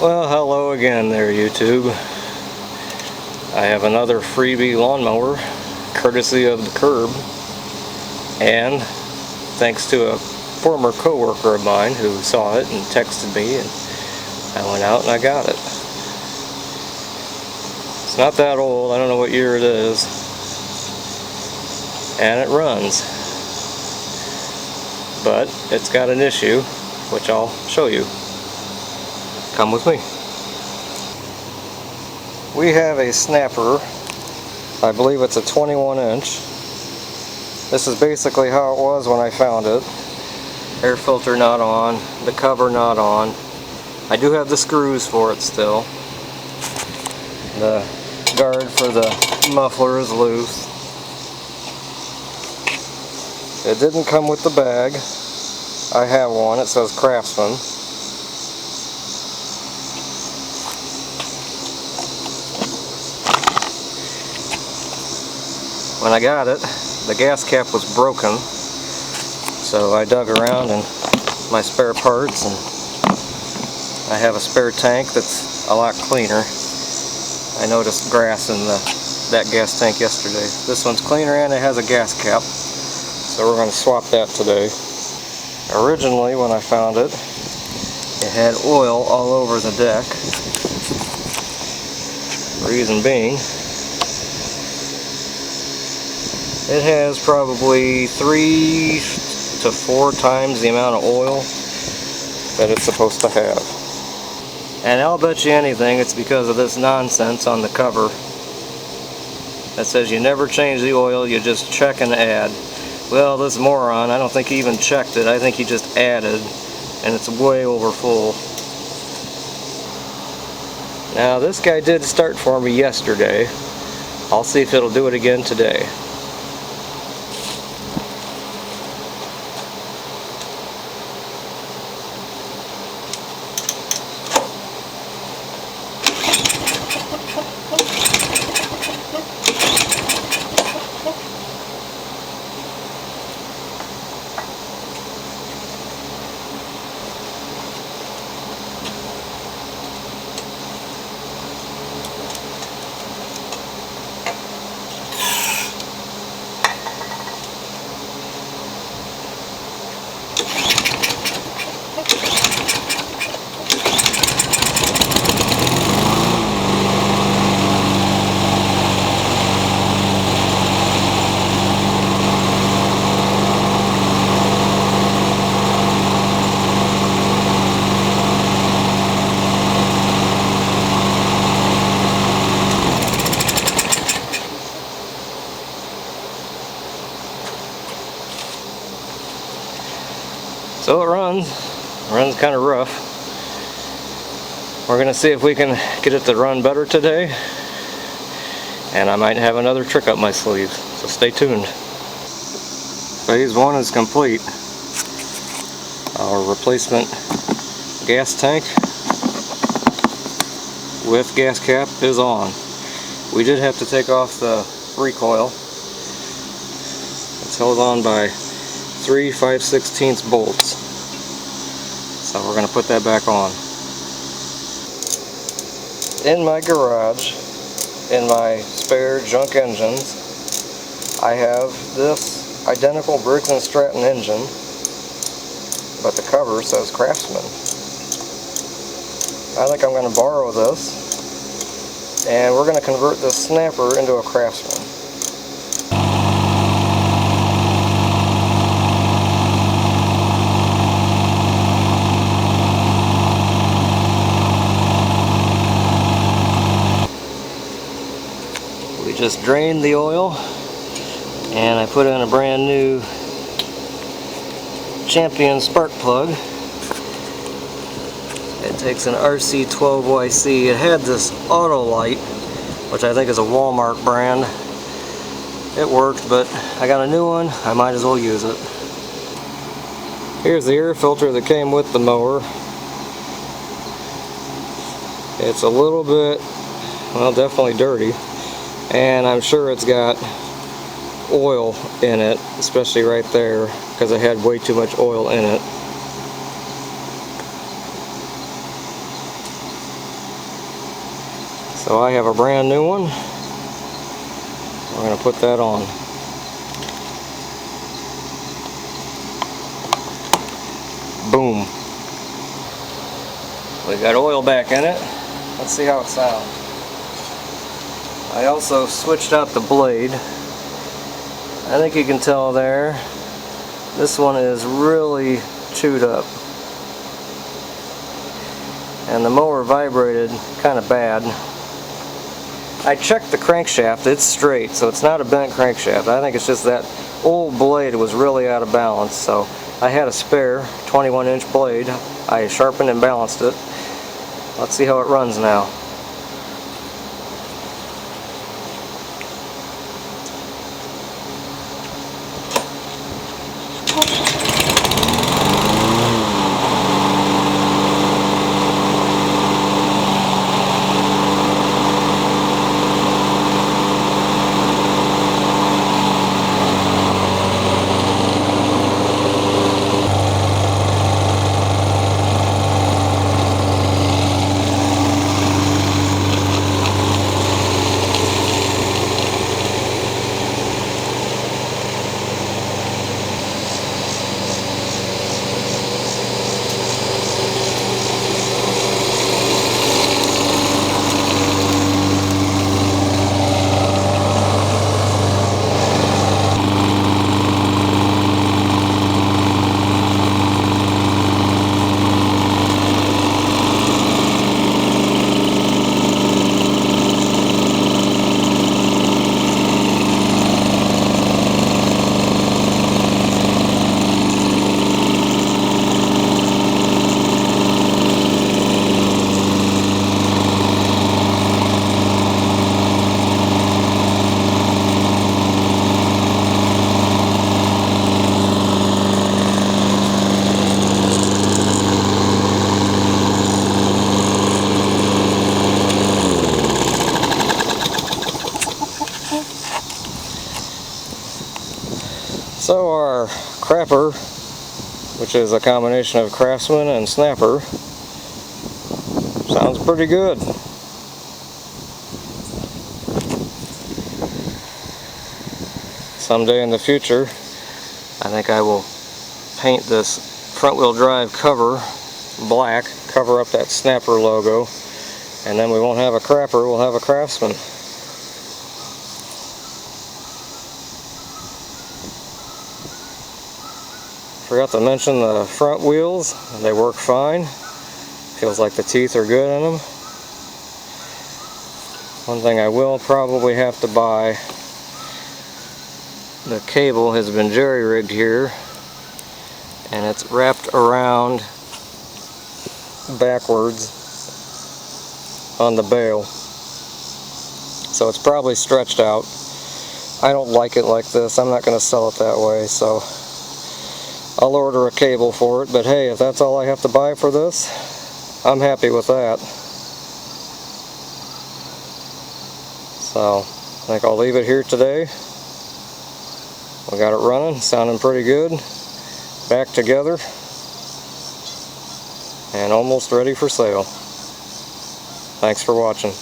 Well, hello again there, YouTube. I have another freebie lawnmower, courtesy of the Curb, and thanks to a former coworker of mine who saw it and texted me, and I went out and I got it. It's not that old, I don't know what year it is, and it runs, but it's got an issue, which I'll show you. Come with me. We have a snapper. I believe it's a 21-inch. This is basically how it was when I found it. Air filter not on, the cover not on. I do have the screws for it still. The guard for the muffler is loose. It didn't come with the bag. I have one, it says Craftsman. When I got it, the gas cap was broken, so I dug around in my spare parts, and I have a spare tank that's a lot cleaner. I noticed grass in that gas tank yesterday. This one's cleaner and it has a gas cap, so we're going to swap that today. Originally, when I found it, it had oil all over the deck. Reason being, it has probably 3 to 4 times the amount of oil that it's supposed to have. And I'll bet you anything it's because of this nonsense on the cover that says you never change the oil, you just check and add. Well, this moron, I don't think he even checked it. I think he just added, and it's way over full. Now, this guy did start for me yesterday. I'll see if it'll do it again today. So it runs kind of rough. We're going to see if we can get it to run better today, and I might have another trick up my sleeve, so stay tuned. Phase 1 is complete. Our replacement gas tank with gas cap is on. We did have to take off the recoil. It's held on by 3 5/16 bolts. So we're going to put that back on. In my garage, in my spare junk engines, I have this identical Briggs & Stratton engine, but the cover says Craftsman. I think I'm going to borrow this, and we're going to convert this snapper into a Craftsman. Just drained the oil, and I put in a brand new Champion spark plug. It takes an RC12YC. It had this auto light, which I think is a Walmart brand. It worked, but I got a new one. I might as well use it. Here's the air filter that came with the mower. It's a little bit, well, definitely dirty. And I'm sure it's got oil in it, especially right there, because it had way too much oil in it. So I have a brand new one. We're going to put that on. Boom. We got oil back in it. Let's see how it sounds. I also switched out the blade. I think you can tell there. This one is really chewed up. And the mower vibrated kind of bad. I checked the crankshaft, it's straight, so it's not a bent crankshaft. I think it's just that old blade was really out of balance, so I had a spare 21-inch blade. I sharpened and balanced it. Let's see how it runs now. So our crapper, which is a combination of Craftsman and snapper, sounds pretty good. Someday in the future, I think I will paint this front wheel drive cover black, cover up that snapper logo, and then we won't have a crapper, we'll have a Craftsman. Forgot to mention the front wheels, they work fine. Feels like the teeth are good in them. One thing I will probably have to buy, the cable has been jerry-rigged here and it's wrapped around backwards on the bail. So it's probably stretched out. I don't like it like this. I'm not going to sell it that way, so I'll order a cable for it, but hey, if that's all I have to buy for this, I'm happy with that. So, I think I'll leave it here today. We got it running, sounding pretty good. Back together, and almost ready for sale. Thanks for watching.